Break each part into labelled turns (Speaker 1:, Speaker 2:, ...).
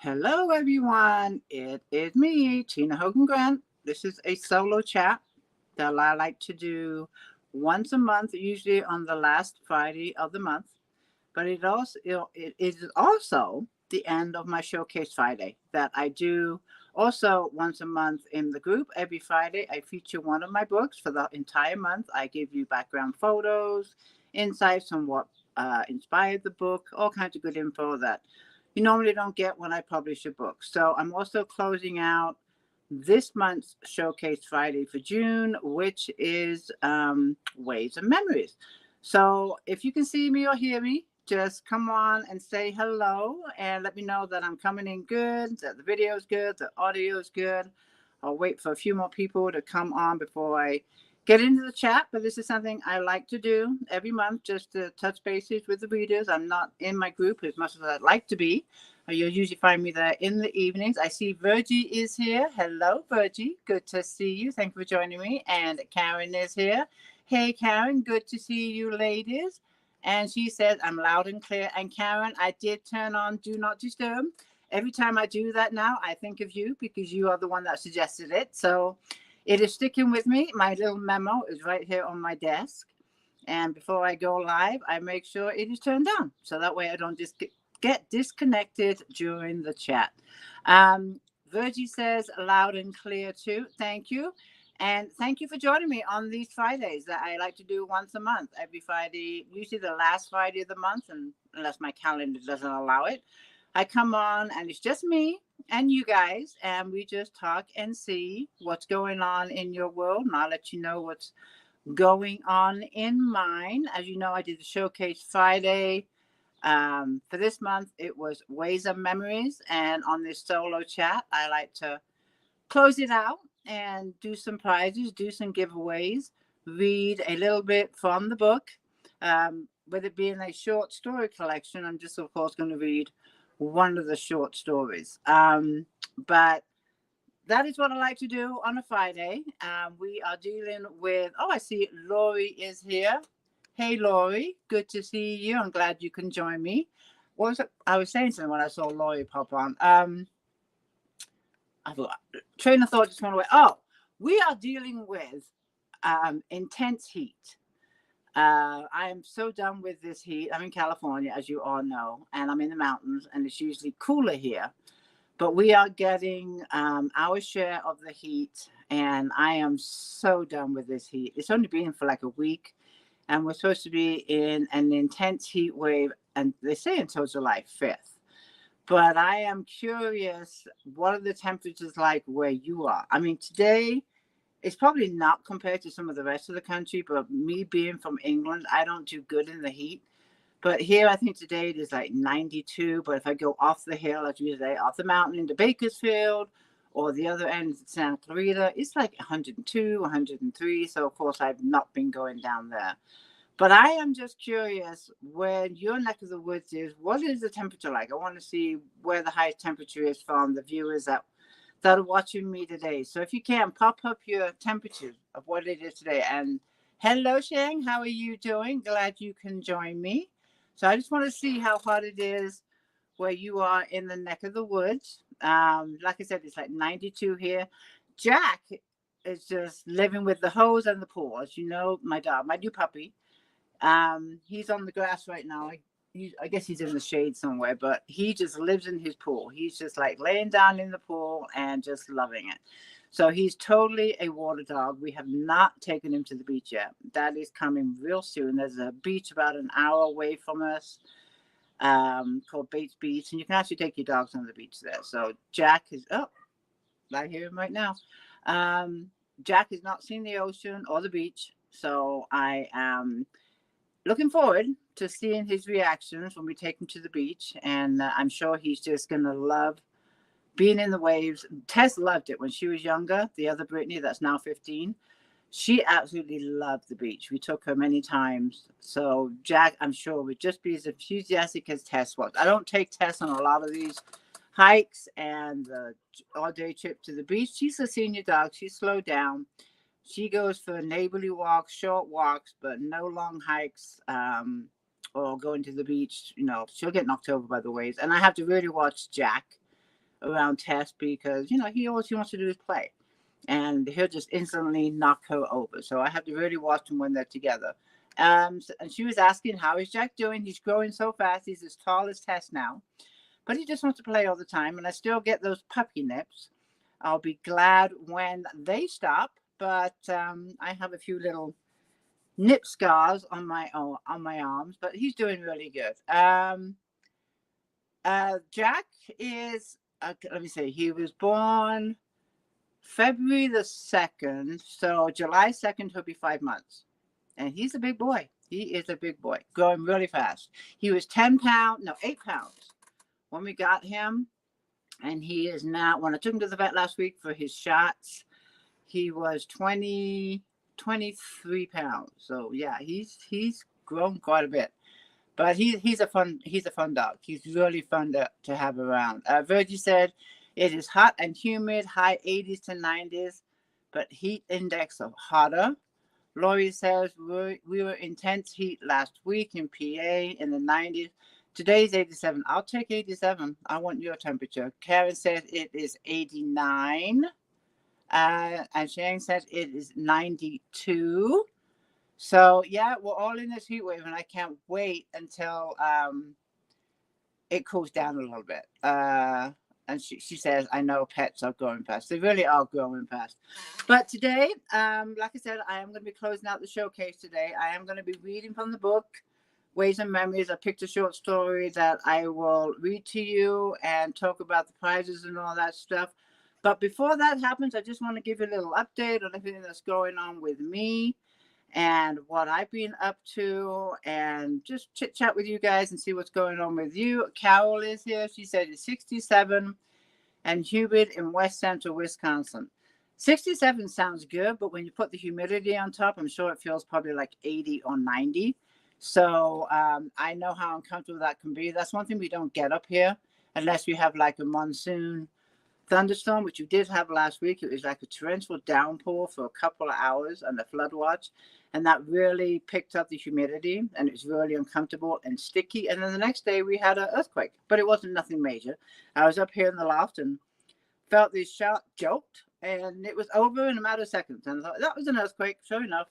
Speaker 1: Hello, everyone. It is me, Tina Hogan Grant. This is a solo chat that I like to do once a month, usually on the last Friday of the month. But it is also the end of my showcase Friday that I do also once a month in the group. Every Friday, I feature one of my books for the entire month. I give you background photos, insights on what inspired the book, all kinds of good info that you normally don't get when I publish a book. So I'm also closing out this month's Showcase Friday for June, which is Waves and Memories. So if you can see me or hear me, just come on and say hello and let me know that I'm coming in good, that the video is good, the audio is good. I'll wait for a few more people to come on before I get into the chat, but this is something I like to do every month just to touch bases with the readers. I'm not in my group as much as I'd like to be. You'll usually find me there in the evenings. I see Virgie is here. Hello, Virgie. Good to see you. Thank you for joining me. And Karen is here. Hey, Karen. Good to see you, ladies. And she says, I'm loud and clear. And Karen, I did turn on Do Not Disturb. Every time I do that now, I think of you because you are the one that suggested it. So it is sticking with me. My little memo is right here on my desk. And before I go live, I make sure it is turned on. So that way I don't just get disconnected during the chat. Virgie says loud and clear too. Thank you. And thank you for joining me on these Fridays that I like to do once a month. Every Friday, usually the last Friday of the month, and unless my calendar doesn't allow it, I come on and it's just me and you guys, and we just talk and see what's going on in your world. And I'll let you know what's going on in mine. As you know, I did the Showcase Friday. For this month, it was Ways and Memories. And on this solo chat, I like to close it out and do some prizes, do some giveaways, read a little bit from the book. With it being a short story collection, I'm just, of course, going to read one of the short stories. But that is what I like to do on a Friday. We are dealing with, I see Lori is here. Hey, Lori, good to see you. I'm glad you can join me. What was it? I was saying something when I saw Lori pop on. I thought, train of thought just went away. Oh, we are dealing with intense heat. I am so done with this heat. I'm in California, as you all know, and I'm in the mountains, and it's usually cooler here. But we are getting our share of the heat, and I am so done with this heat. It's only been for like a week, and we're supposed to be in an intense heat wave, and they say until July 5th. But I am curious, what are the temperatures like where you are? I mean, today it's probably not compared to some of the rest of the country, but me being from England, I don't do good in the heat. But here, I think today it is like 92. But if I go off the hill, as you say, off the mountain into Bakersfield or the other end, Santa Clarita, it's like 102, 103. So, of course, I've not been going down there. But I am just curious where your neck of the woods is. What is the temperature like? I want to see where the highest temperature is from the viewers that are watching me today. So if you can, pop up your temperature of what it is today. And hello, Shang. How are you doing? Glad you can join me. So I just want to see how hot it is where you are in the neck of the woods. Like I said, it's like 92 here. Jack is just living with the hose and the pool. As you know, my dog, my new puppy. He's on the grass right now. I guess he's in the shade somewhere, but he just lives in his pool. He's just like laying down in the pool and just loving it. So he's totally a water dog. We have not taken him to the beach yet. That is coming real soon. There's a beach about an hour away from us called Bates Beach, and you can actually take your dogs on the beach there. So Jack is, I hear him right now. Jack has not seen the ocean or the beach, so I am looking forward to seeing his reactions when we take him to the beach. And I'm sure he's just going to love being in the waves. Tess loved it when she was younger. The other Brittany, that's now 15, she absolutely loved the beach. We took her many times. So Jack, I'm sure, would just be as enthusiastic as Tess was. I don't take Tess on a lot of these hikes and the all-day trip to the beach. She's a senior dog. She's slowed down. She goes for neighborly walks, short walks, but no long hikes or going to the beach. You know, she'll get knocked over by the waves. And I have to really watch Jack around Tess because, he always wants to do is play. And he'll just instantly knock her over. So I have to really watch them when they're together. And she was asking, how is Jack doing? He's growing so fast. He's as tall as Tess now. But he just wants to play all the time. And I still get those puppy nips. I'll be glad when they stop. But I have a few little nip scars on my arms. But he's doing really good. Jack is, let me see, he was born February the 2nd. So July 2nd, he'll be 5 months. And he's a big boy. He is a big boy, growing really fast. He was 8 pounds when we got him. And he is now, when I took him to the vet last week for his shots, he was 23 pounds. So yeah, he's grown quite a bit. But he's a fun dog. He's really fun to have around. Virgie said it is hot and humid, high 80s to 90s, but heat index of hotter. Lori says we were intense heat last week in PA in the 90s. Today's 87. I'll take 87. I want your temperature. Karen says it is 89. And Shane says it is 92. So, yeah, we're all in this heat wave, and I can't wait until it cools down a little bit. And she says, I know pets are growing fast. They really are growing fast. But today, like I said, I am going to be closing out the showcase today. I am going to be reading from the book, Ways and Memories. I picked a short story that I will read to you and talk about the prizes and all that stuff. But before that happens, I just want to give you a little update on everything that's going on with me and what I've been up to, and just chit chat with you guys and see what's going on with you. Carol is here. She said it's 67 and humid in West Central Wisconsin. 67 sounds good, but when you put the humidity on top, I'm sure it feels probably like 80 or 90. So I know how uncomfortable that can be. That's one thing we don't get up here unless we have like a monsoon thunderstorm, which you did have last week. It was like a torrential downpour for a couple of hours and a flood watch. And that really picked up the humidity, and it was really uncomfortable and sticky. And then the next day we had an earthquake, but it wasn't nothing major. I was up here in the loft and felt this sharp jolt, and it was over in a matter of seconds. And I thought, that was an earthquake. Sure enough,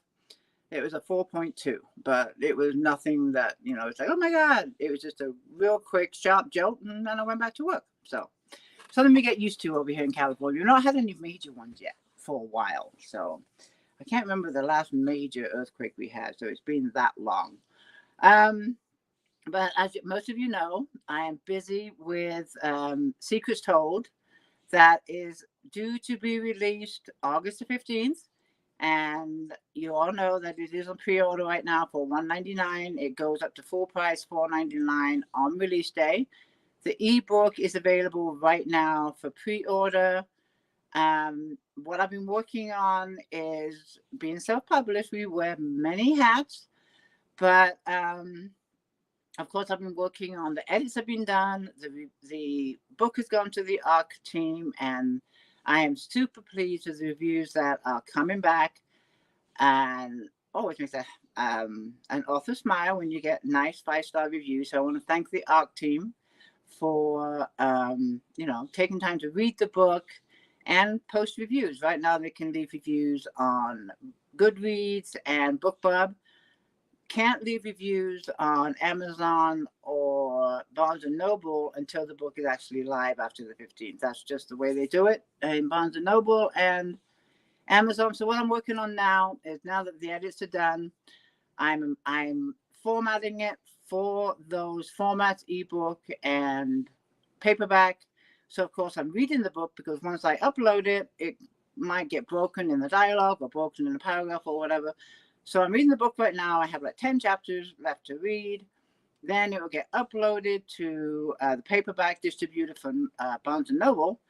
Speaker 1: it was a 4.2, but it was nothing that, it's like, oh my God. It was just a real quick, sharp jolt, and then I went back to work. So something we get used to over here in California. We've not had any major ones yet for a while. So I can't remember the last major earthquake we had. So it's been that long. But as most of you know, I am busy with Secrets Told, that is due to be released August the 15th. And you all know that it is on pre-order right now for $199. It goes up to full price $499 on release day. The ebook is available right now for pre-order. What I've been working on is being self-published. We wear many hats, but of course, I've been working on the edits have been done. The book has gone to the ARC team, and I am super pleased with the reviews that are coming back. And always makes an author smile when you get nice 5-star reviews. So I want to thank the ARC team for taking time to read the book and post reviews. Right now, they can leave reviews on Goodreads and BookBub. Can't leave reviews on Amazon or Barnes & Noble until the book is actually live after the 15th. That's just the way they do it in Barnes & Noble and Amazon. So what I'm working on now is, now that the edits are done, I'm formatting it for those formats, ebook and paperback. So of course I'm reading the book, because once I upload it, it might get broken in the dialogue or broken in the paragraph or whatever. So I'm reading the book right now. I have like 10 chapters left to read. Then it will get uploaded to the paperback distributor from Barnes & Noble,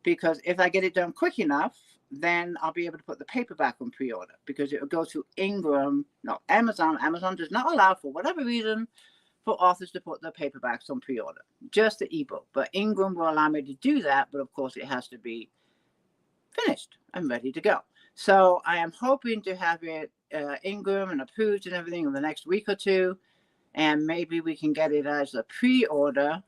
Speaker 1: because if I get it done quick enough, then I'll be able to put the paperback on pre-order, because it will go to Amazon. Amazon does not allow, for whatever reason, for authors to put their paperbacks on pre-order, just the ebook. But Ingram will allow me to do that, but of course it has to be finished and ready to go. So I am hoping to have it Ingram and approved and everything in the next week or two, and maybe we can get it as a pre-order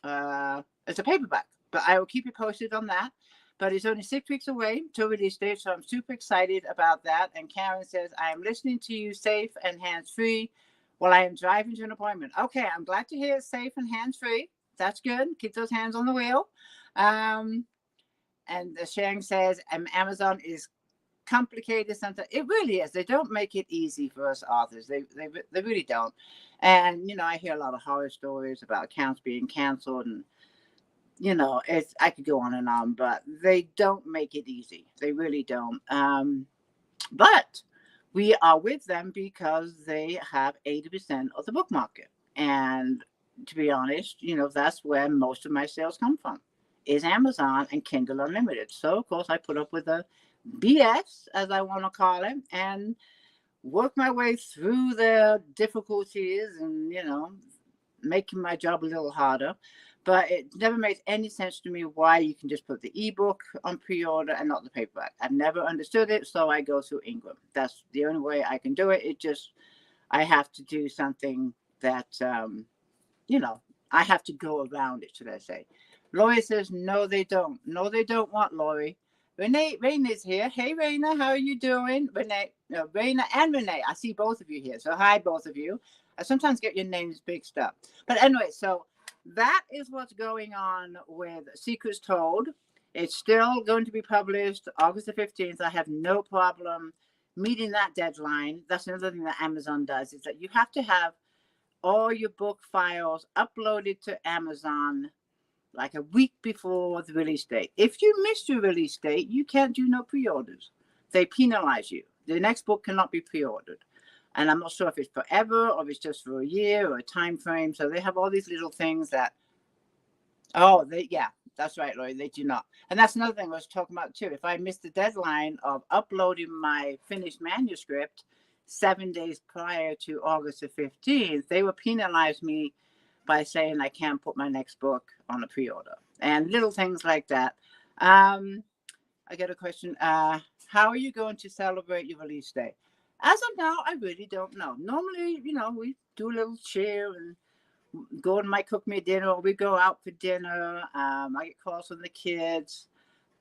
Speaker 1: It's a paperback, but I will keep you posted on that. But it's only 6 weeks away to release date, so I'm super excited about that. And Karen says, I am listening to you safe and hands-free while I am driving to an appointment. Okay, I'm glad to hear it's safe and hands-free. That's good. Keep those hands on the wheel. And Sharon says, Amazon is complicated sometimes. It really is. They don't make it easy for us authors. They really don't. And, I hear a lot of horror stories about accounts being canceled, and I could go on and on, but they don't make it easy. They really don't. But we are with them because they have 80% of the book market. And to be honest, that's where most of my sales come from, is Amazon and Kindle Unlimited. So, of course, I put up with the BS, as I want to call it, and work my way through the difficulties and, making my job a little harder. But it never made any sense to me why you can just put the ebook on pre-order and not the paperback. I've never understood it, so I go through Ingram. That's the only way I can do it. I have to do something that, I have to go around it, should I say. Lori says, no, they don't. No, they don't want Lori. Raina's here. Hey, Raina, how are you doing? Raina and Renee. I see both of you here. So hi, both of you. I sometimes get your names mixed up. But anyway, so that is what's going on with Secrets Told. It's still going to be published August the 15th. I have no problem meeting that deadline. That's another thing that Amazon does, is that you have to have all your book files uploaded to Amazon like a week before the release date. If you miss your release date, you can't do no pre-orders. They penalize you. The next book cannot be pre-ordered. And I'm not sure if it's forever or if it's just for a year or a time frame. So they have all these little things that, that's right, Lori, they do not. And that's another thing I was talking about too. If I miss the deadline of uploading my finished manuscript 7 days prior to August the 15th, they will penalize me by saying I can't put my next book on a pre-order and little things like that. I got a question. How are you going to celebrate your release day? As of now, I really don't know. Normally, we do a little cheer and Gordon might cook me a dinner, or we go out for dinner. I get calls from the kids,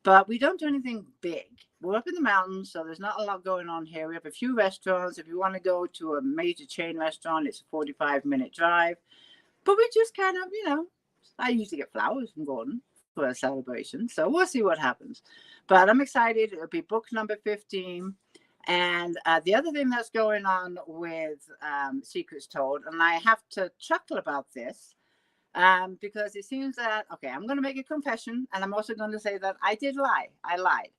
Speaker 1: but we don't do anything big. We're up in the mountains, so there's not a lot going on here. We have a few restaurants. If you want to go to a major chain restaurant, it's a 45-minute drive. But we just kind of, I usually get flowers from Gordon for a celebration. So we'll see what happens. But I'm excited. It'll be book number 15. And the other thing that's going on with Secrets Told, and I have to chuckle about this because it seems that, I'm going to make a confession. And I'm also going to say that I did lie. I lied.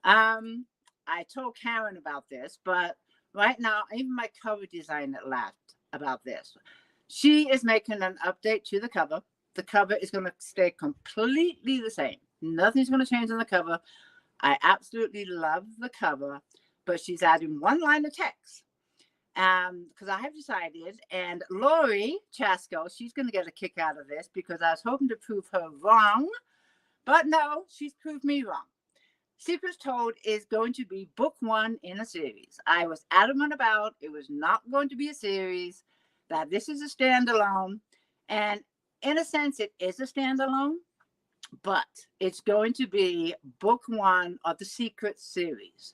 Speaker 1: I told Karen about this, but right now, even my cover designer laughed about this. She is making an update to the cover. The cover is going to stay completely the same. Nothing's going to change on the cover. I absolutely love the cover, but she's adding one line of text. Because I have decided, and Lori Chasko, she's going to get a kick out of this because I was hoping to prove her wrong, but no, she's proved me wrong. Secrets Told is going to be book 1 in a series. I was adamant about it was not going to be a series, that this is a standalone, and in a sense it is a standalone, but it's going to be book 1 of the Secret series.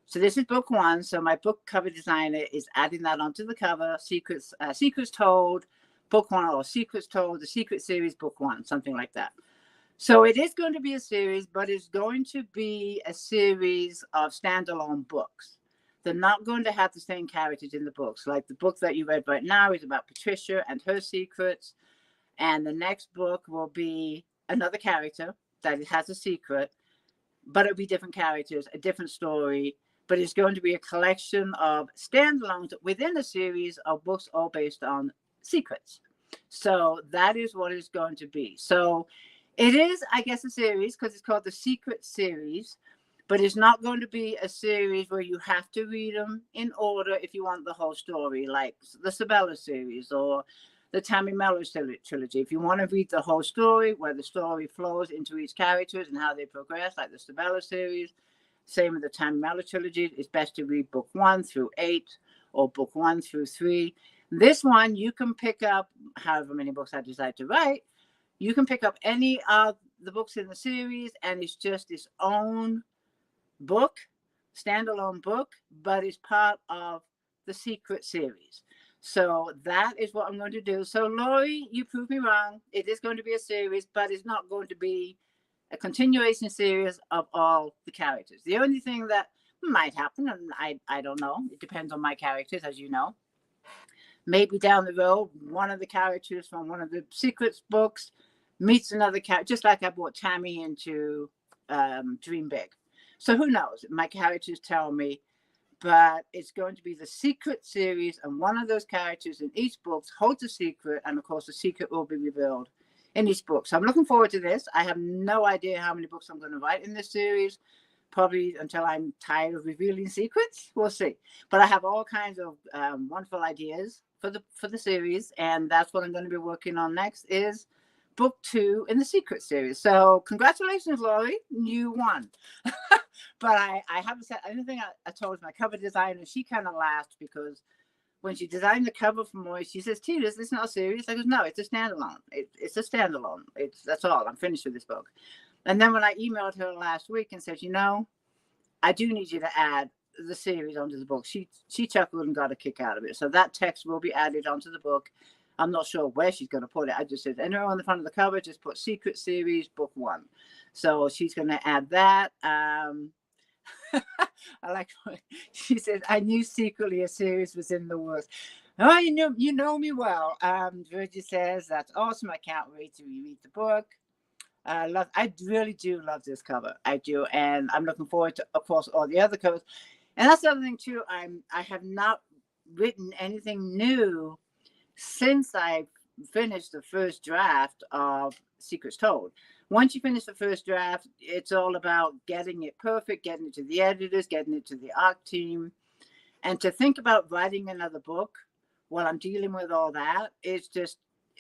Speaker 1: So this is book 1. So my book cover designer is adding that onto the cover. Secrets Told, book 1, or Secrets Told, the Secret series, book 1, something like that. So it is going to be a series, but it's going to be a series of standalone books. They're not going to have the same characters in the books. Like the book that you read right now is about Patricia and her secrets. And the next book will be another character that has a secret, but it'll be different characters, a different story. But it's going to be a collection of standalones within a series of books all based on secrets. So that is what it's going to be. So it is, I guess, a series because it's called the Secret series. But it's not going to be a series where you have to read them in order if you want the whole story, like the Sabella series or the Tammy Mellor trilogy. If you want to read the whole story, where the story flows into each characters and how they progress, like the Sabella series, same with the Tammy Mellor trilogy, it's best to read book 1 through 8 or book 1 through 3. This one, you can pick up however many books I decide to write. You can pick up any of the books in the series, and it's just its own book, standalone book, but it's part of the Secret series. So that is what I'm going to do. So Lori, you proved me wrong. It is going to be a series, but it's not going to be a continuation series of all the characters. The only thing that might happen, and I don't know, it depends on my characters, as you know. Maybe down the road, one of the characters from one of the Secrets books meets another character, just like I brought Tammy into Dream Big. So who knows? My characters tell me, but it's going to be the Secret series, and one of those characters in each book holds a secret, and of course the secret will be revealed in each book. So I'm looking forward to this. I have no idea how many books I'm going to write in this series, probably until I'm tired of revealing secrets. We'll see. But I have all kinds of wonderful ideas for the series, and that's what I'm going to be working on next is book 2 in the Secret series. So congratulations, Lori, you won. But I haven't said anything. I told my cover designer. She kind of laughed because when she designed the cover for me, she says, Tina, is this not a series? I go, no, it's a standalone. It's a standalone. That's all. I'm finished with this book. And then when I emailed her last week and said, I do need you to add the series onto the book, she chuckled and got a kick out of it. So that text will be added onto the book. I'm not sure where she's going to put it. I just said, anywhere on the front of the cover, just put Secret Series Book 1. So she's going to add that. I like what she said. I knew secretly a series was in the works. Oh, you know me well. Virgie says that's awesome. I can't wait to reread the book. I really do love this cover. I do, and I'm looking forward to, of course, all the other covers. And that's the other thing too. I have not written anything new since I finished the first draft of Secrets Told. Once you finish the first draft, it's all about getting it perfect, getting it to the editors, getting it to the art team. And to think about writing another book while I'm dealing with all that, it's just,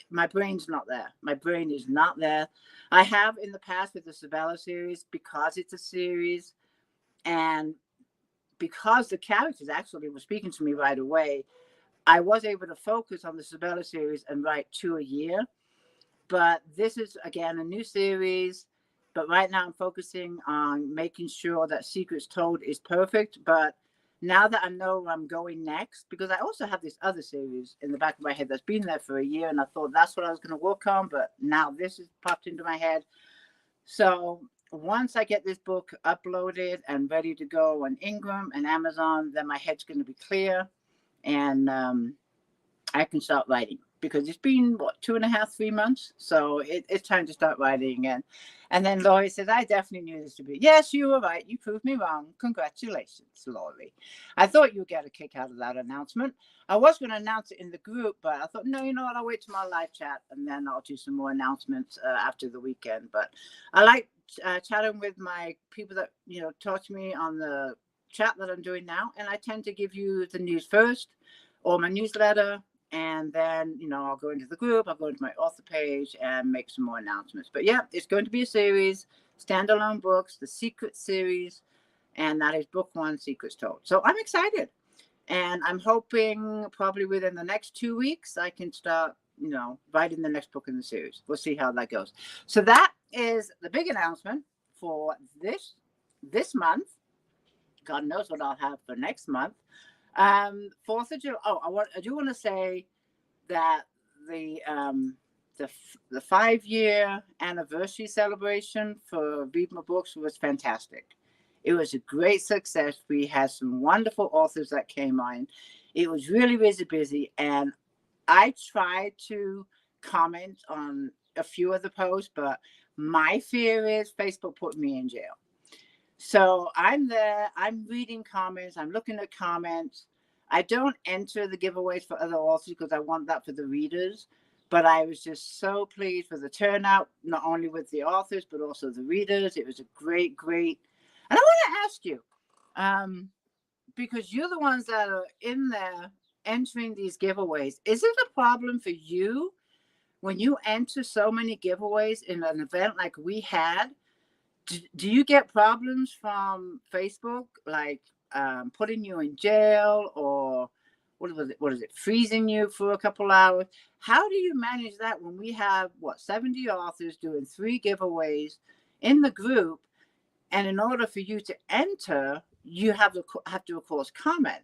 Speaker 1: my brain's not there. My brain is not there. I have in the past with the Sabella series, because it's a series and because the characters actually were speaking to me right away, I was able to focus on the Sabella series and write 2 a year. But this is, again, a new series. But right now I'm focusing on making sure that Secrets Told is perfect. But now that I know where I'm going next, because I also have this other series in the back of my head that's been there for a year, and I thought that's what I was going to work on. But now this has popped into my head. So once I get this book uploaded and ready to go on Ingram and Amazon, then my head's going to be clear. And I can start writing, because it's been, 2.5, 3 months. So it's time to start writing again. And then Laurie says, I definitely knew this to be. Yes, you were right. You proved me wrong. Congratulations, Laurie. I thought you'd get a kick out of that announcement. I was going to announce it in the group, but I thought, no, you know what? I'll wait till my live chat, and then I'll do some more announcements after the weekend. But I like chatting with my people that, talk to me on the chat that I'm doing now. And I tend to give you the news first, or my newsletter. And then, I'll go into the group, I'll go into my author page and make some more announcements. But yeah, it's going to be a series, standalone books, the Secret series, and that is book 1, Secrets Told. So I'm excited. And I'm hoping probably within the next 2 weeks, I can start, writing the next book in the series. We'll see how that goes. So that is the big announcement for this month. God knows what I'll have for next month. 4th of July. I do want to say that the 5-year anniversary celebration for Read My Books was fantastic. It was a great success. We had some wonderful authors that came on. It was really, really busy, and I tried to comment on a few of the posts, but my fear is Facebook put me in jail. So I'm there, I'm reading comments, I'm looking at comments. I don't enter the giveaways for other authors because I want that for the readers. But I was just so pleased with the turnout, not only with the authors, but also the readers. It was a great. And I want to ask you, because you're the ones that are in there entering these giveaways, is it a problem for you when you enter so many giveaways in an event like we had? Do you get problems from Facebook, like putting you in jail or what was it? What is it? Freezing you for a couple hours. How do you manage that when we have 70 authors doing 3 giveaways in the group? And in order for you to enter, you have to of course comment.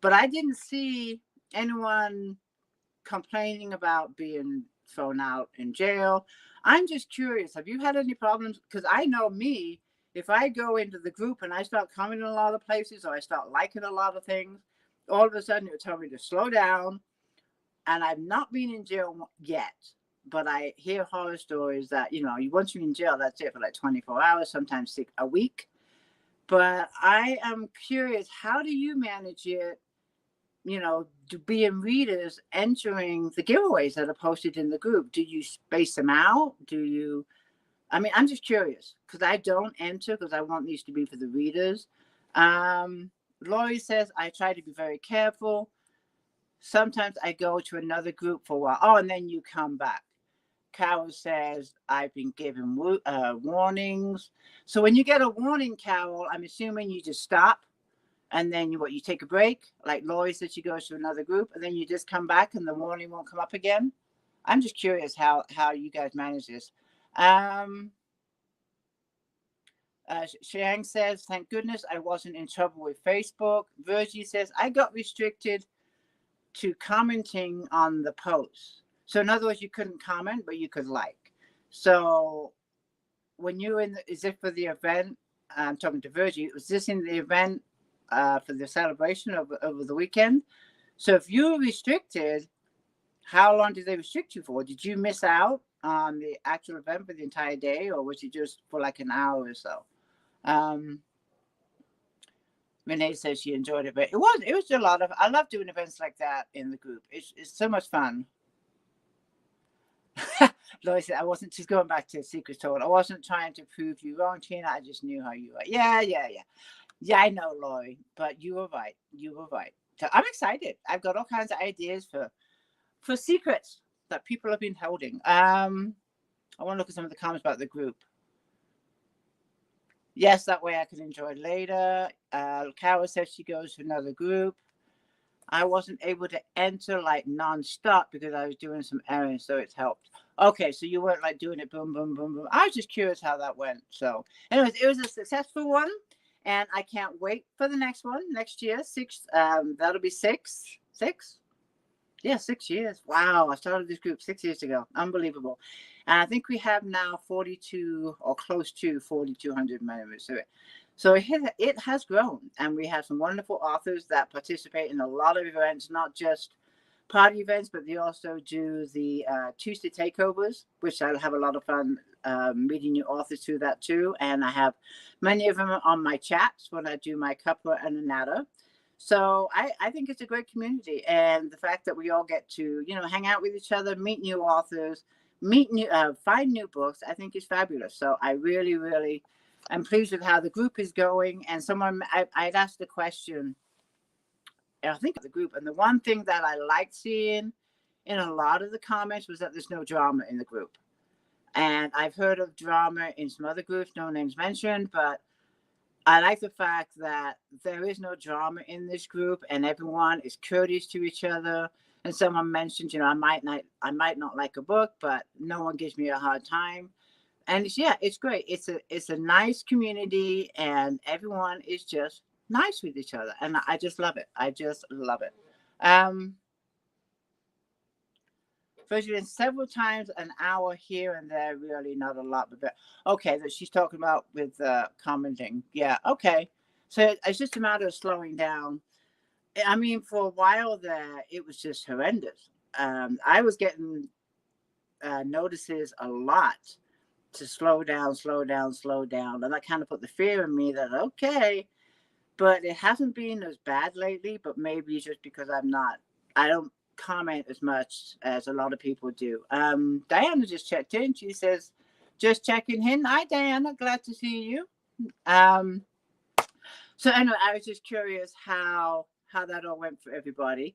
Speaker 1: But I didn't see anyone complaining about being thrown out in jail. I'm just curious, have you had any problems? Because I know me, if I go into the group and I start commenting a lot of places or I start liking a lot of things, all of a sudden it would tell me to slow down. And I've not been in jail yet, but I hear horror stories that, once you're in jail, that's it for like 24 hours, sometimes a week. But I am curious, how do you manage it? To being readers entering the giveaways that are posted in the group. Do you space them out? I'm just curious because I don't enter because I want these to be for the readers. Lori says, I try to be very careful. Sometimes I go to another group for a while. Oh, and then you come back. Carol says, I've been given warnings. So when you get a warning, Carol, I'm assuming you just stop. And then you take a break, like Lori said, she goes to another group, and then you just come back and the warning won't come up again. I'm just curious how you guys manage this. Xiang says, thank goodness I wasn't in trouble with Facebook. Virgie says, I got restricted to commenting on the posts. So in other words, you couldn't comment, but you could like. So when you're is it for the event? I'm talking to Virgie. Was this in the event? For the celebration over the weekend. So if you were restricted, how long did they restrict you for? Did you miss out on the actual event for the entire day, or was it just for like an hour or so? Renee says she enjoyed it, but it was a lot of. I love doing events like that in the group. It's so much fun. Lois said, she's going back to Secret Told. I wasn't trying to prove you wrong, Tina. I just knew how you were. Yeah. Yeah, I know, Lori, but you were right. So I'm excited. I've got all kinds of ideas for secrets that people have been holding. I want to look at some of the comments about the group. Yes, that way I can enjoy it later. Carol says she goes to another group. I wasn't able to enter like nonstop because I was doing some errands, so it's helped. Okay, so you weren't like doing it boom, boom, boom, boom. I was just curious how that went. So anyways, it was a successful one. And I can't wait for the next one next year. That'll be six. Yeah, 6 years. Wow, I started this group 6 years ago. Unbelievable. And I think we have now 42 or close to 4,200 members. So it has grown. And we have some wonderful authors that participate in a lot of events, not just party events, but they also do the Tuesday takeovers, which I'll have a lot of fun meeting new authors through that too. And I have many of them on my chats when I do my cuppa and anata. So I think it's a great community, and the fact that we all get to hang out with each other, meet new authors, find new books, I think is fabulous. So I really am pleased with how the group is going. And I'd asked the question, I think, of the group, and the one thing that I liked seeing in a lot of the comments was that there's no drama in the group. And I've heard of drama in some other groups, no names mentioned, but I like the fact that there is no drama in this group and everyone is courteous to each other. And someone mentioned, I might not like a book, but no one gives me a hard time. And it's great. It's a nice community and everyone is just nice with each other. And I just love it. Virtually several times an hour here and there, really not a lot, but okay, that she's talking about with commenting. Yeah, okay. So it's just a matter of slowing down. I mean, for a while there, it was just horrendous. I was getting notices a lot to slow down. And that kind of put the fear in me that, okay, but it hasn't been as bad lately, but maybe it's just because I don't comment as much as a lot of people do. Diana just checked in. She says, just checking in. Hi, Diana. Glad to see you. So anyway, I was just curious how that all went for everybody.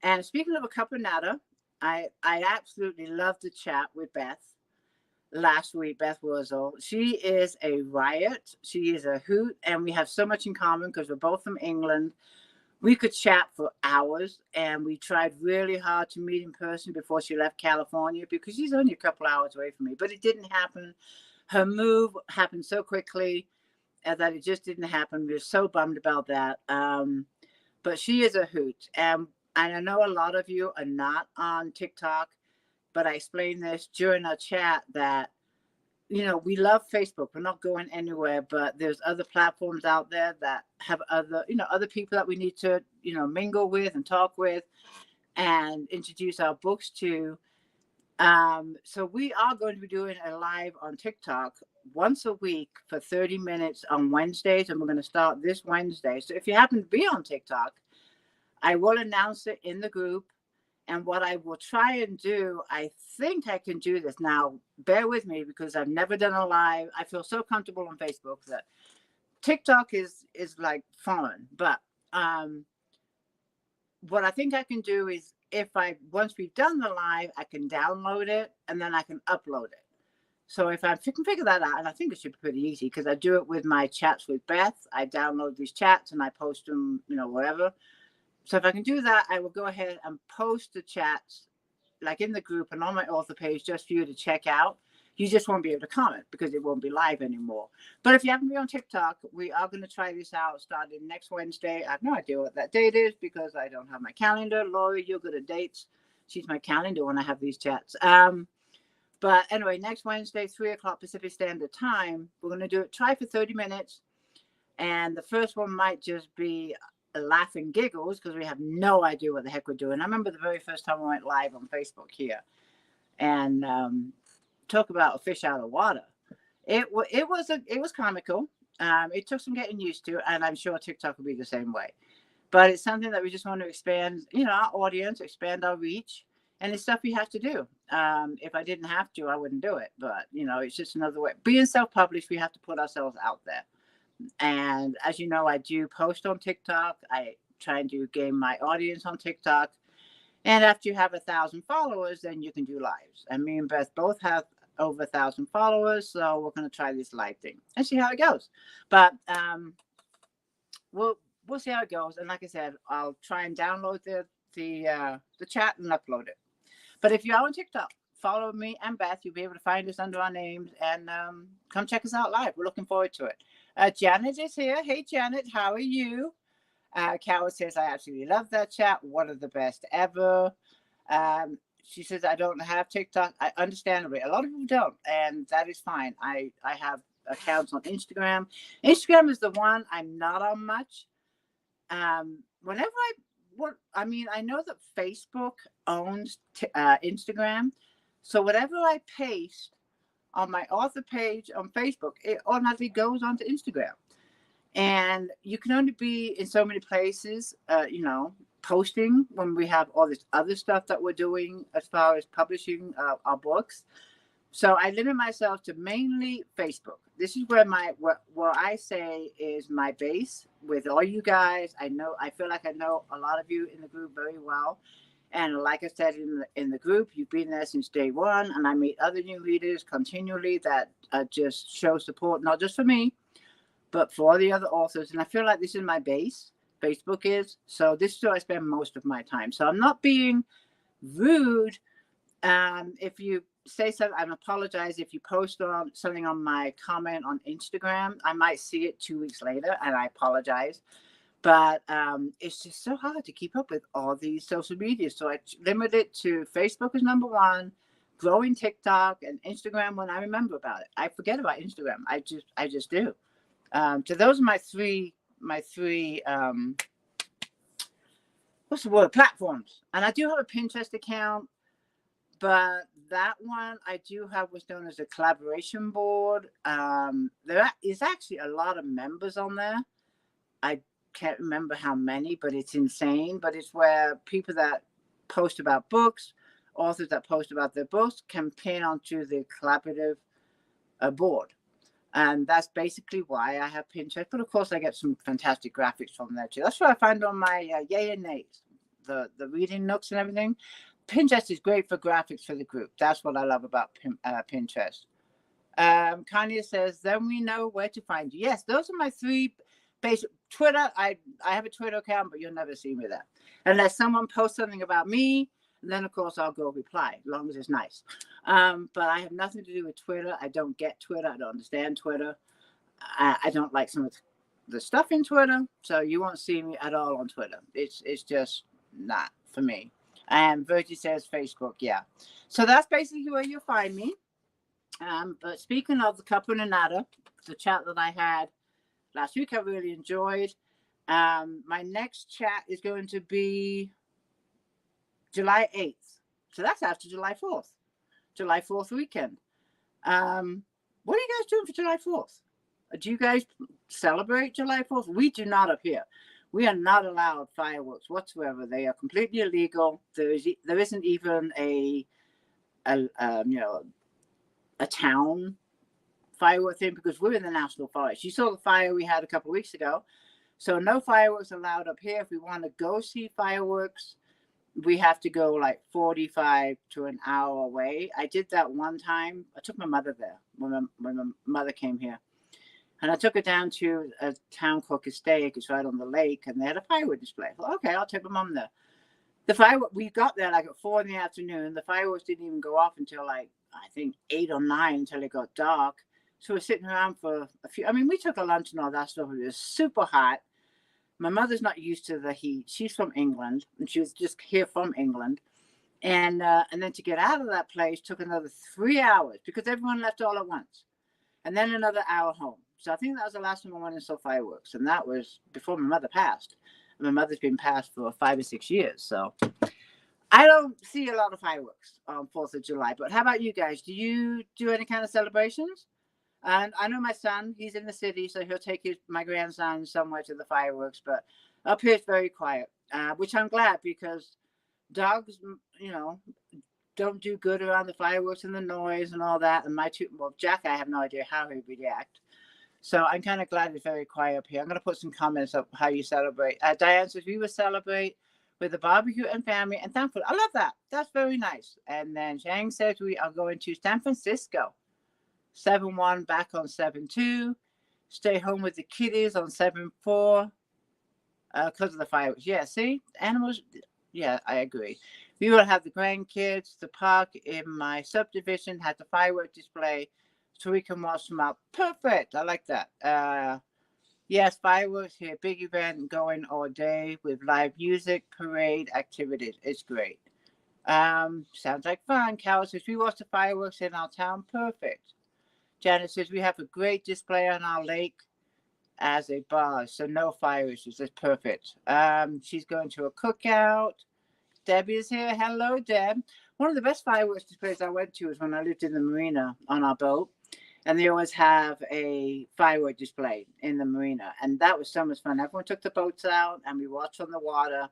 Speaker 1: And speaking of a cup of nata, I absolutely loved the chat with Beth last week. Beth Wurzel. She is a riot. She is a hoot. And we have so much in common because we're both from England. we could chat for hours, and we tried really hard to meet in person before she left California, because she's only a couple hours away from me, but it didn't happen. Her move happened so quickly that it just didn't happen. We were so bummed about that. But she is a hoot. And I know a lot of you are not on TikTok, but I explained this during our chat that, we love Facebook. We're not going anywhere, but there's other platforms out there that have other people that we need to, mingle with and talk with and introduce our books to. So we are going to be doing a live on TikTok once a week for 30 minutes on Wednesdays, and we're going to start this Wednesday. So if you happen to be on TikTok, I will announce it in the group. And what I will try and do, I think I can do this. Now, bear with me, because I've never done a live. I feel so comfortable on Facebook that TikTok is like foreign. But what I think I can do is, once we've done the live, I can download it and then I can upload it. So if I can figure that out, and I think it should be pretty easy, because I do it with my chats with Beth. I download these chats and I post them, wherever. So if I can do that, I will go ahead and post the chats like in the group and on my author page, just for you to check out. You just won't be able to comment because it won't be live anymore. But if you happen to be on TikTok, we are going to try this out starting next Wednesday. I have no idea what that date is because I don't have my calendar. Lori, you're good at dates. She's my calendar when I have these chats. But anyway, next Wednesday, 3:00 Pacific Standard Time, we're going to try for 30 minutes. And the first one might just be laughing giggles, because we have no idea what the heck we're doing. I remember the very first time I went live on Facebook here, and talk about a fish out of water. It was comical. It took some getting used to, and I'm sure TikTok will be the same way. But it's something that we just want to expand, our audience, expand our reach, and it's stuff we have to do. If I didn't have to, I wouldn't do it. But it's just another way. Being self-published, we have to put ourselves out there. And as you know, I do post on TikTok. I try and gain my audience on TikTok. And after you have 1,000 followers, then you can do lives. And me and Beth both have over 1,000 followers. So we're going to try this live thing and see how it goes. But we'll see how it goes. And like I said, I'll try and download the chat and upload it. But if you're on TikTok, follow me and Beth. You'll be able to find us under our names, and come check us out live. We're looking forward to it. Janet is here. Hey, Janet, how are you? Carol says, I absolutely love that chat. One of the best ever. She says, I don't have TikTok. Understandably, a lot of people don't, and that is fine. I have accounts on Instagram. Instagram is the one I'm not on much. Whenever I know that Facebook owns Instagram. So whatever I paste on my author page on Facebook, it automatically goes onto Instagram. And you can only be in so many places, posting when we have all this other stuff that we're doing as far as publishing our books. So I limit myself to mainly Facebook. This is where what I say is my base with all you guys. I feel like I know a lot of you in the group very well. And like I said in the group, you've been there since day one, and I meet other new readers continually that just show support, not just for me, but for all the other authors. And I feel like this is my base. Facebook is. So this is where I spend most of my time. So I'm not being rude. If you say something, I apologize. If you post something on my comment on Instagram, I might see it 2 weeks later, and I apologize. But it's just so hard to keep up with all these social media. So I limit it to Facebook is number one, growing TikTok, and Instagram when I remember about it. I forget about Instagram. I just do. So those are my three what's the word? Platforms. And I do have a Pinterest account, but that one I do have what's known as a collaboration board. There is actually a lot of members on there. I can't remember how many, but it's insane. But it's where people that post about books, authors that post about their books, can pin onto the collaborative board. And that's basically why I have Pinterest. But of course, I get some fantastic graphics from there too. That's what I find on my yay and nays, the reading nooks and everything. Pinterest is great for graphics for the group. That's what I love about Pinterest. Kanye says, then we know where to find you. Yes, those are my three Basic Twitter, I have a Twitter account, but you'll never see me there. Unless someone posts something about me, and then of course I'll go reply, as long as it's nice. But I have nothing to do with Twitter. I don't get Twitter. I don't understand Twitter. I don't like some of the stuff in Twitter, so you won't see me at all on Twitter. It's just not for me. And Virgie says Facebook, yeah. So that's basically where you'll find me. But speaking of the Couple and Nada, the chat that I had last week, I really enjoyed. My next chat is going to be July 8th. So that's after July 4th. July 4th weekend. What are you guys doing for July 4th? Do you guys celebrate July 4th? We do not up here. We are not allowed fireworks whatsoever. They are completely illegal. There isn't even a town firework thing because we're in the national forest. You saw the fire we had a couple of weeks ago. So no fireworks allowed up here. If we want to go see fireworks, we have to go like 45 to an hour away. I did that one time. I took my mother there when my mother came here. And I took her down to a town called Castaic. It's right on the lake. And they had a firework display. Well, okay, I'll take my mom there. The firework, we got there like at 4 in the afternoon. The fireworks didn't even go off until like, I think 8 or 9 until it got dark. So we're sitting around for a few. I mean, we took a lunch and all that stuff. It was super hot. My mother's not used to the heat. She's from England, and she was just here from England. And then to get out of that place took another 3 hours because everyone left all at once. And then another hour home. So I think that was the last time I went and saw fireworks. And that was before my mother passed. And my mother's been passed for 5 or 6 years. So I don't see a lot of fireworks on 4th of July. But how about you guys? Do you do any kind of celebrations? And I know my son, he's in the city, so he'll take my grandson somewhere to the fireworks. But up here it's very quiet, which I'm glad because dogs, don't do good around the fireworks and the noise and all that. And Jack, I have no idea how he'd react. So I'm kind of glad it's very quiet up here. I'm going to put some comments of how you celebrate. Diane says we will celebrate with the barbecue and family and thankful. I love that. That's very nice. And then Zhang says we are going to San Francisco. 7-1 back on 7-2. Stay home with the kiddies on 7-4 because of the fireworks. Yeah, see? Animals. Yeah, I agree. We will have the grandkids. The park in my subdivision has the firework display so we can watch them out. Perfect. I like that. Yes, fireworks here. Big event going all day with live music, parade, activities. It's great. Sounds like fun. Carol says we watch the fireworks in our town. Perfect. Janet says we have a great display on our lake as a bar, so no fire issues. That's perfect. She's going to a cookout. Debbie is here. Hello, Deb. One of the best fireworks displays I went to was when I lived in the marina on our boat. And they always have a firework display in the marina. And that was so much fun. Everyone took the boats out and we watched on the water.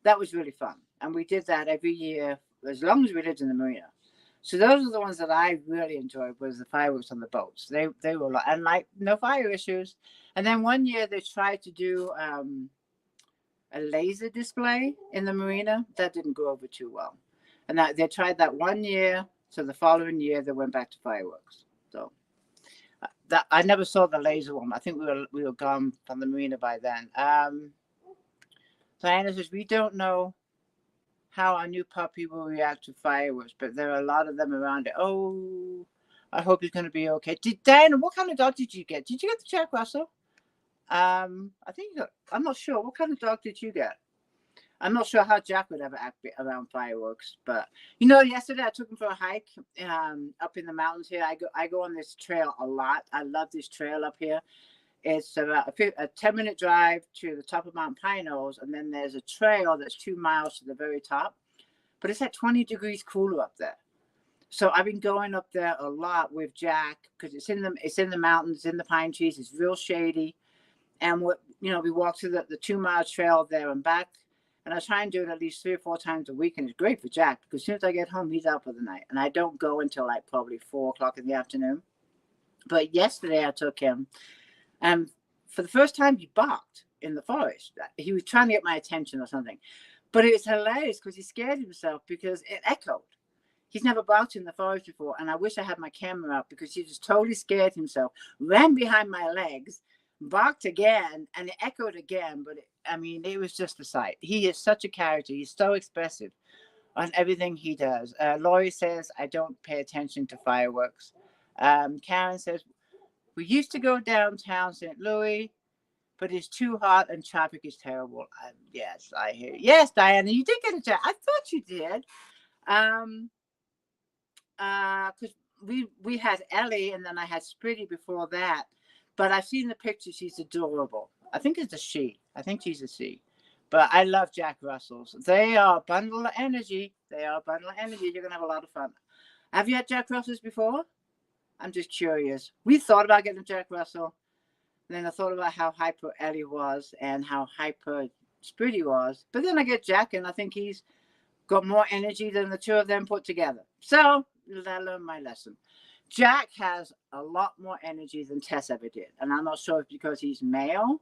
Speaker 1: That was really fun. And we did that every year as long as we lived in the marina. So those are the ones that I really enjoyed was the fireworks on the boats. They were and like no fire issues. And then one year they tried to do a laser display in the marina. That didn't go over too well. And they tried that one year. So the following year they went back to fireworks. So that I never saw the laser one. I think we were gone from the marina by then. Diana says we don't know how our new puppy will react to fireworks, but there are a lot of them around it. Oh, I hope he's going to be okay. Diana, what kind of dog did you get? Did you get the Jack Russell? I think I'm not sure. What kind of dog did you get? I'm not sure how Jack would ever act around fireworks, but yesterday I took him for a hike up in the mountains here. I go on this trail a lot. I love this trail up here. It's about a 10-minute drive to the top of Mount Pine Knolls, and then there's a trail that's 2 miles to the very top. But it's at 20 degrees cooler up there. So I've been going up there a lot with Jack because it's in the mountains, in the pine trees. It's real shady, and we walk through the 2-mile trail there and back. And I try and do it at least 3 or 4 times a week, and it's great for Jack because as soon as I get home, he's out for the night, and I don't go until like probably 4 o'clock in the afternoon. But yesterday I took him. And for the first time, he barked in the forest. He was trying to get my attention or something. But it was hilarious because he scared himself because it echoed. He's never barked in the forest before. And I wish I had my camera up because he just totally scared himself, ran behind my legs, barked again and it echoed again. But I mean, it was just a sight. He is such a character. He's so expressive on everything he does. Lori says, I don't pay attention to fireworks. Karen says, we used to go downtown St. Louis, but it's too hot and traffic is terrible. Yes, I hear you. Yes, Diana, you did get a job. I thought you did. Because we had Ellie and then I had Spritty before that. But I've seen the picture. She's adorable. I think it's a she. I think she's a she. But I love Jack Russells. They are a bundle of energy. They are a bundle of energy. You're going to have a lot of fun. Have you had Jack Russells before? I'm just curious. We thought about getting Jack Russell. Then I thought about how hyper Ellie was and how hyper Spritty was. But then I get Jack and I think he's got more energy than the two of them put together. So I learned my lesson. Jack has a lot more energy than Tess ever did. And I'm not sure if because he's male,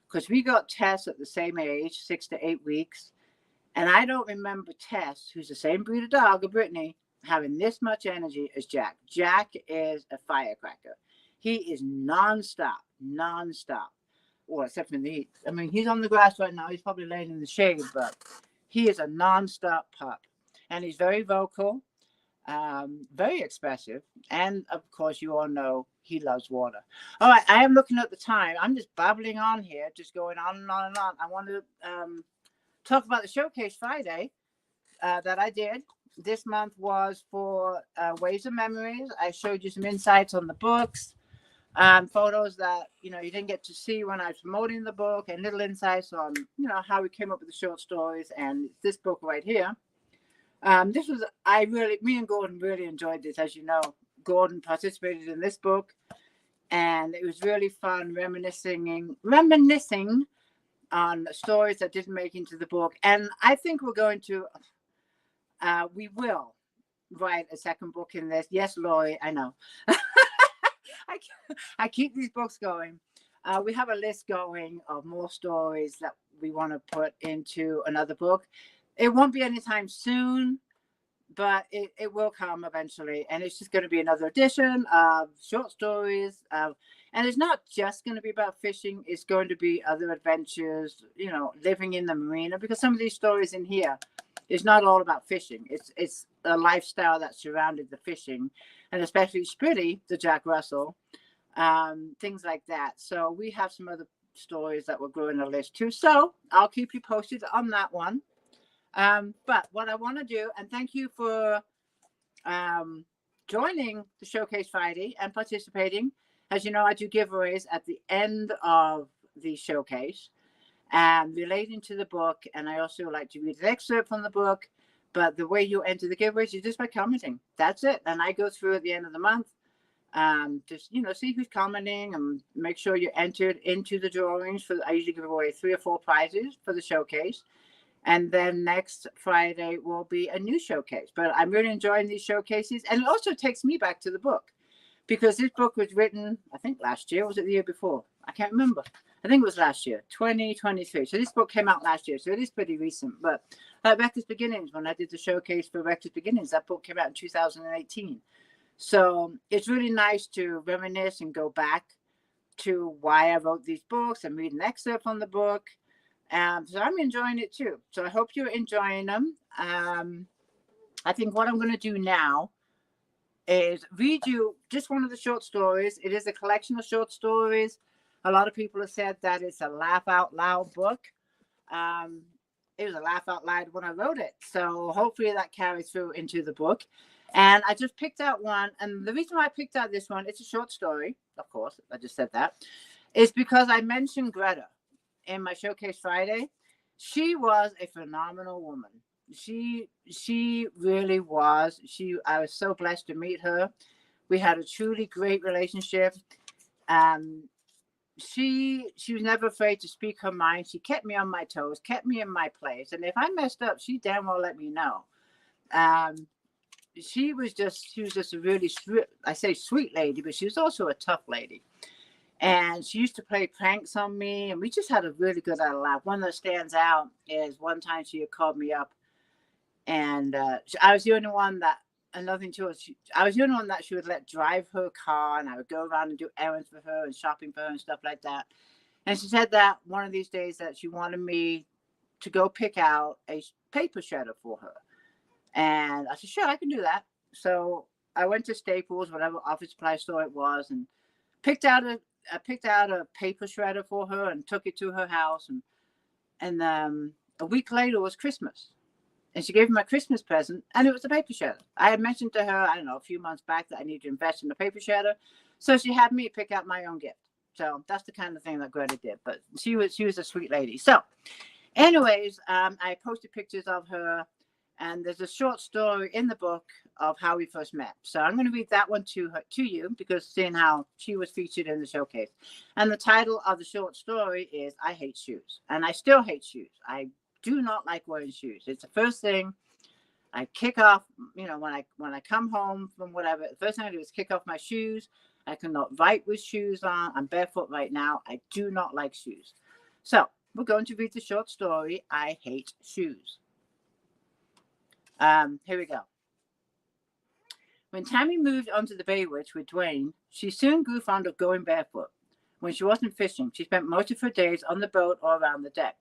Speaker 1: because we got Tess at the same age, 6 to 8 weeks. And I don't remember Tess, who's the same breed of dog, or Brittany, having this much energy as Jack. Jack is a firecracker. He is nonstop. Well, except for the heat. I mean, he's on the grass right now. He's probably laying in the shade, but he is a nonstop pup. And he's very vocal. Very expressive, and of course you all know he loves water. All right, I am looking at the time. I'm just babbling on here, just going on and on and on. I want to talk about the Showcase Friday that I did. This month was for Waves of Memories. I showed you some insights on the books, photos that you didn't get to see when I was promoting the book, and little insights on how we came up with the short stories and this book right here. Me and Gordon really enjoyed this. As you know, Gordon participated in this book, and it was really fun reminiscing on stories that didn't make into the book. And I think we will write a second book in this. Yes, Lori, I know. I keep these books going. We have a list going of more stories that we want to put into another book. It won't be anytime soon, but it will come eventually. And it's just going to be another edition of short stories. And it's not just going to be about fishing. It's going to be other adventures, living in the marina. Because some of these stories in here is not all about fishing. It's a lifestyle that surrounded the fishing. And especially Spritty, the Jack Russell, things like that. So we have some other stories that will grow in the list too. So I'll keep you posted on that one. But what I want to do, and thank you for joining the Showcase Friday and participating. As you know, I do giveaways at the end of the showcase relating to the book. And I also like to read an excerpt from the book. But the way you enter the giveaways is just by commenting. That's it. And I go through at the end of the month. Just see who's commenting and make sure you're entered into the drawings. I usually give away 3 or 4 prizes for the showcase. And then next Friday will be a new showcase. But I'm really enjoying these showcases. And it also takes me back to the book. Because this book was written, I think last year. Was it the year before? I can't remember. I think it was last year, 2023. So this book came out last year. So it is pretty recent. But Rector's Beginnings, when I did the showcase for Rector's Beginnings, that book came out in 2018. So it's really nice to reminisce and go back to why I wrote these books and read an excerpt from the book. So I'm enjoying it too. So I hope you're enjoying them. I think what I'm going to do now is read you just one of the short stories. It is a collection of short stories. A lot of people have said that it's a laugh out loud book. It was a laugh out loud when I wrote it. So hopefully that carries through into the book. And I just picked out one. And the reason why I picked out this one, it's a short story. Of course, I just said that. Is because I mentioned Greta in my Showcase Friday. She was a phenomenal woman. She really was. I was so blessed to meet her. We had a truly great relationship. She was never afraid to speak her mind. She kept me on my toes, kept me in my place. And if I messed up, she damn well let me know. She was just a really sweet lady, but she was also a tough lady. And she used to play pranks on me, and we just had a really good laugh. One that stands out is one time she had called me up, and I was the only one that another thing too was I was the only one that she would let drive her car, and I would go around and do errands for her and shopping for her and stuff like that. And she said that one of these days that she wanted me to go pick out a paper shredder for her. And I said, sure, I can do that. So I went to Staples, whatever office supply store it was, and picked out a paper shredder for her and took it to her house. And a week later was Christmas. And she gave me my Christmas present, and it was a paper shredder. I had mentioned to her, I don't know, a few months back that I needed to invest in a paper shredder. So she had me pick out my own gift. So that's the kind of thing that Greta did. But she was a sweet lady. So anyways, I posted pictures of her, and there's a short story in the book of how we first met. So I'm going to read that one to you, because seeing how she was featured in the showcase. And the title of the short story is I Hate Shoes. And I still hate shoes. I do not like wearing shoes. It's the first thing I kick off, when I come home from whatever, the first thing I do is kick off my shoes. I cannot write with shoes on. I'm barefoot right now. I do not like shoes. So we're going to read the short story, I Hate Shoes. Here we go. When Tammy moved onto the Baywitch with Dwayne, she soon grew fond of going barefoot. When she wasn't fishing, she spent most of her days on the boat or around the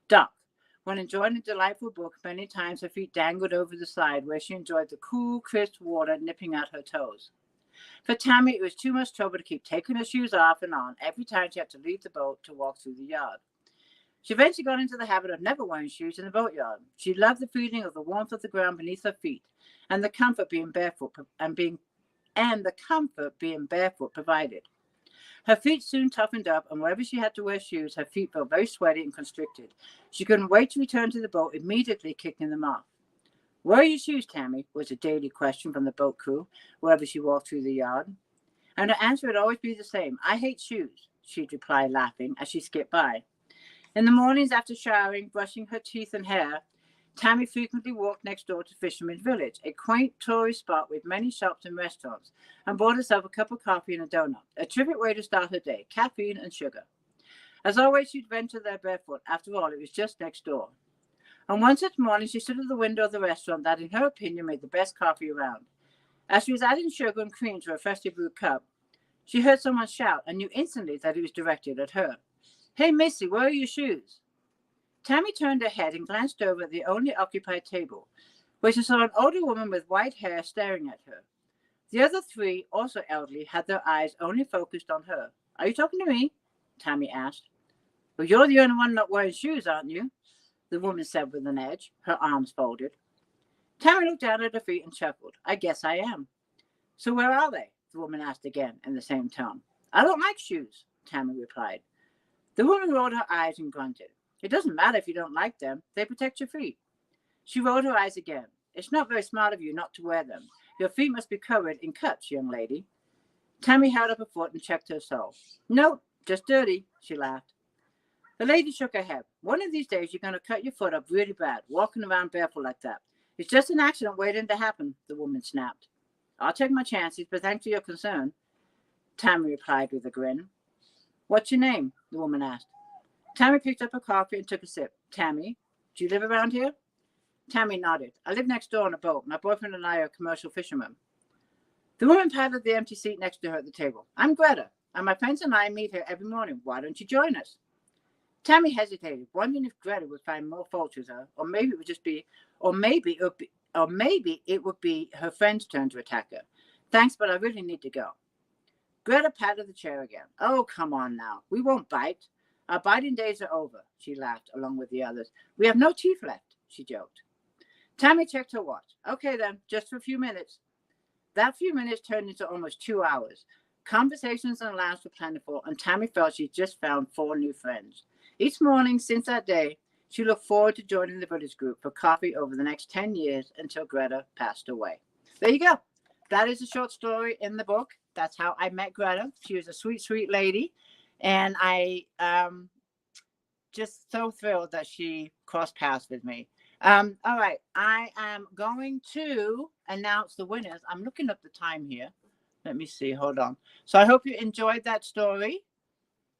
Speaker 1: dock. When enjoying a delightful book, many times her feet dangled over the side, where she enjoyed the cool, crisp water nipping at her toes. For Tammy, it was too much trouble to keep taking her shoes off and on every time she had to leave the boat to walk through the yard. She eventually got into the habit of never wearing shoes in the boatyard. She loved the feeling of the warmth of the ground beneath her feet, and the comfort being barefoot provided. Her feet soon toughened up, and wherever she had to wear shoes, her feet felt very sweaty and constricted. She couldn't wait to return to the boat, immediately kicking them off. Where are your shoes, Tammy? Was a daily question from the boat crew, wherever she walked through the yard. And her answer would always be the same. I hate shoes, she'd reply, laughing, as she skipped by. In the mornings after showering, brushing her teeth and hair, Tammy frequently walked next door to Fisherman's Village, a quaint tourist spot with many shops and restaurants, and bought herself a cup of coffee and a donut. A terrific way to start her day, caffeine and sugar. As always, she'd venture there barefoot. After all, it was just next door. And one such morning, she stood at the window of the restaurant that, in her opinion, made the best coffee around. As she was adding sugar and cream to her freshly brewed cup, she heard someone shout and knew instantly that it was directed at her. Hey, Missy, where are your shoes? Tammy turned her head and glanced over at the only occupied table, where she saw an older woman with white hair staring at her. The other three, also elderly, had their eyes only focused on her. Are you talking to me? Tammy asked. Well, you're the only one not wearing shoes, aren't you? The woman said with an edge, her arms folded. Tammy looked down at her feet and chuckled. I guess I am. So where are they? The woman asked again in the same tone. I don't like shoes, Tammy replied. The woman rolled her eyes and grunted. It doesn't matter if you don't like them. They protect your feet. She rolled her eyes again. It's not very smart of you not to wear them. Your feet must be covered in cuts, young lady. Tammy held up a foot and checked her sole. No, just dirty, she laughed. The lady shook her head. One of these days you're going to cut your foot up really bad, walking around barefoot like that. It's just an accident waiting to happen, the woman snapped. I'll take my chances, but thanks for your concern, Tammy replied with a grin. What's your name? The woman asked. Tammy picked up her coffee and took a sip. Tammy, do you live around here? Tammy nodded. I live next door on a boat. My boyfriend and I are commercial fishermen. The woman patted the empty seat next to her at the table. I'm Greta, and my friends and I meet here every morning. Why don't you join us? Tammy hesitated, wondering if Greta would find more fault with her, or maybe it would be her friend's turn to attack her. Thanks, but I really need to go. Greta patted the chair again. Oh, come on now. We won't bite. Our biting days are over, she laughed, along with the others. We have no teeth left, she joked. Tammy checked her watch. Okay, then, just for a few minutes. That few minutes turned into almost 2 hours. Conversations and laughs were plentiful, and Tammy felt she'd just found 4 new friends. Each morning since that day, she looked forward to joining the British group for coffee over the next 10 years until Greta passed away. There you go. That is a short story in the book. That's how I met Greta. She was a sweet, sweet lady. And I just so thrilled that she crossed paths with me. All right. I am going to announce the winners. I'm looking up the time here. Let me see. Hold on. So I hope you enjoyed that story.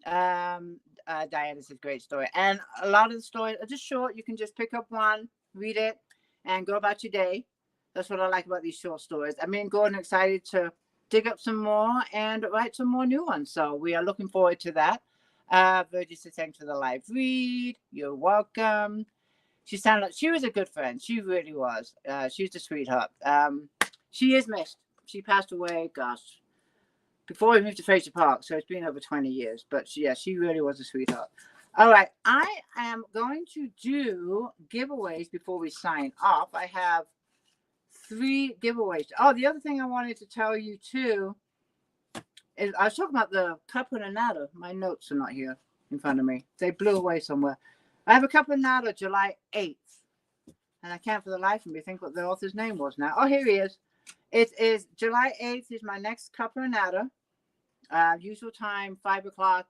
Speaker 1: Diana says great story. And a lot of the stories are just short. You can just pick up one, read it, and go about your day. That's what I like about these short stories. I mean, Gordon excited to dig up some more and write some more new ones. So we are looking forward to that. Virgie says thanks for the live read. You're welcome. She sounded like she was a good friend. She really was. She's a sweetheart. She is missed. She passed away, gosh, before we moved to Fraser Park. So it's been over 20 years. But she really was a sweetheart. All right. I am going to do giveaways before we sign off. I have 3 giveaways. Oh, the other thing I wanted to tell you too is I was talking about the caponata. My notes are not here in front of me. They blew away somewhere. I have a caponata July 8th. And I can't for the life of me think what the author's name was now. Oh, here he is. It is July 8th is my next caponata. Usual time, 5 o'clock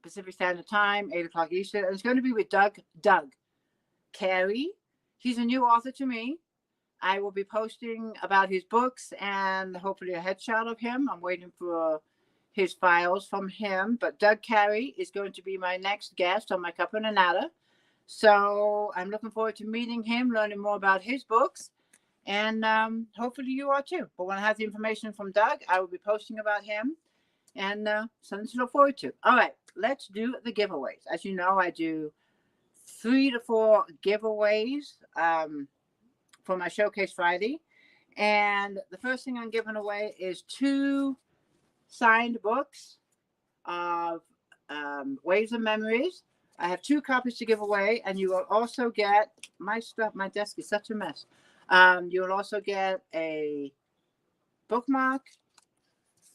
Speaker 1: Pacific Standard Time, 8 o'clock Eastern. And it's going to be with Doug Carey. He's a new author to me. I will be posting about his books and hopefully a headshot of him. I'm waiting for his files from him. But Doug Carey is going to be my next guest on my caponata. So I'm looking forward to meeting him, learning more about his books. And hopefully you are too. But when I have the information from Doug, I will be posting about him. And something to look forward to. All right, let's do the giveaways. As you know, I do 3 to 4 giveaways for my Showcase Friday. And the first thing I'm giving away is 2 signed books of Waves of Memories. I have 2 copies to give away, and you will also get my stuff. My desk is such a mess. You will also get a bookmark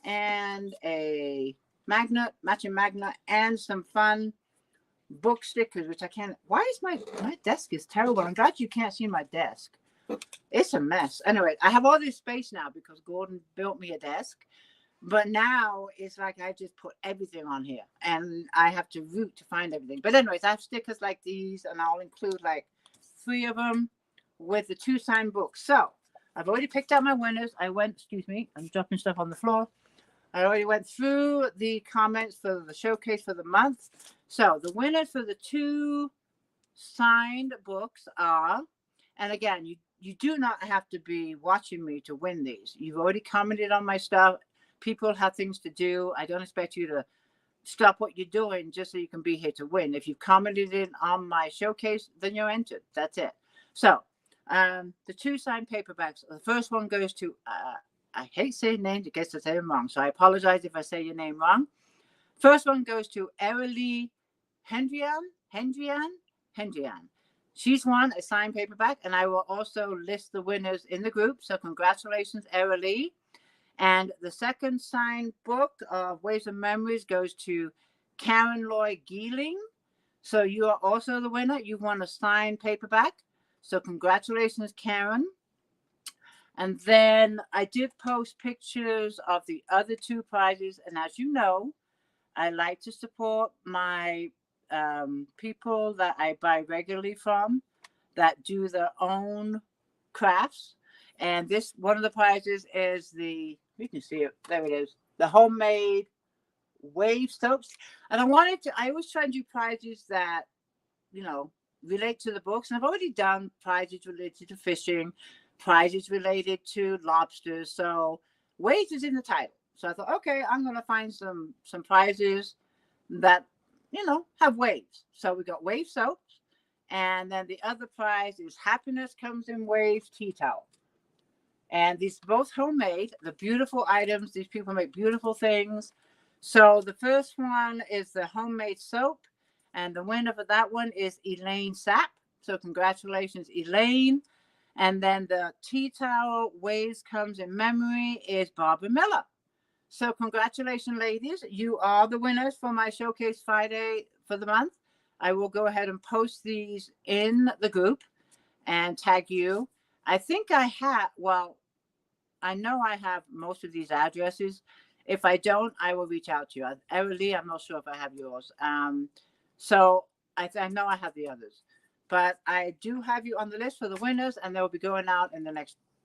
Speaker 1: and a magnet, matching magnet, and some fun book stickers, which I can't. Why is my desk is terrible? I'm glad you can't see my desk. It's a mess. Anyway, I have all this space now because Gordon built me a desk. But now it's like I just put everything on here and I have to root to find everything. But anyways, I have stickers like these and I'll include like 3 of them with the 2 signed books. So I've already picked out my winners. Excuse me, I'm dropping stuff on the floor. I already went through the comments for the showcase for the month. So the winners for the 2 signed books are, and again, you do not have to be watching me to win these. You've already commented on my stuff. People have things to do. I don't expect you to stop what you're doing just so you can be here to win. If you've commented in on my showcase, then you're entered. That's it. So the 2 signed paperbacks. The first one goes to, I hate saying names, it gets to say them wrong. So I apologize if I say your name wrong. First one goes to Erilee Hendrian. She's won a signed paperback, and I will also list the winners in the group. So congratulations, Erilee. And the second signed book of Waves of Memories goes to Karen Lloyd Geeling. So you are also the winner. You won a signed paperback. So congratulations, Karen. And then I did post pictures of the other 2 prizes. And as you know, I like to support my people that I buy regularly from that do their own crafts. And this, one of the prizes is you can see it, there it is, the homemade wave soaps. And I always try and do prizes that, relate to the books. And I've already done prizes related to fishing, prizes related to lobsters. So waves is in the title. So I thought, okay, I'm going to find some prizes that, have waves. So we got wave soaps. And then the other prize is Happiness Comes in Waves tea towel. And these both homemade, the beautiful items. These people make beautiful things. So the first one is the homemade soap. And the winner for that one is Elaine Sapp. So congratulations, Elaine. And then the tea towel Waves Comes in Memory is Barbara Miller. So congratulations, ladies. You are the winners for my Showcase Friday for the month. I will go ahead and post these in the group and tag you. I think I know I have most of these addresses. If I don't, I will reach out to you. Erilee, I'm not sure if I have yours. So I know I have the others. But I do have you on the list for the winners, and they'll be going out in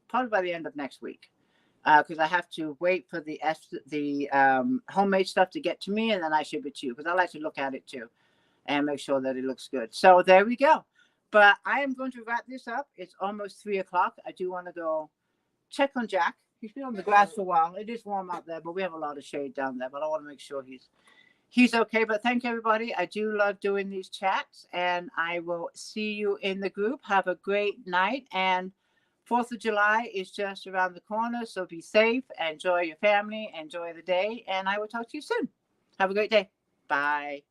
Speaker 1: probably by the end of next week. Because I have to wait for the homemade stuff to get to me, and then I ship it to you. Because I like to look at it too and make sure that it looks good. So there we go. But I am going to wrap this up. It's almost 3 o'clock. I do want to go check on Jack. He's been on the grass for a while. It is warm out there, but we have a lot of shade down there. But I want to make sure he's okay. But thank you, everybody. I do love doing these chats, and I will see you in the group. Have a great night. And 4th of July is just around the corner, so be safe, enjoy your family, enjoy the day, and I will talk to you soon. Have a great day. Bye.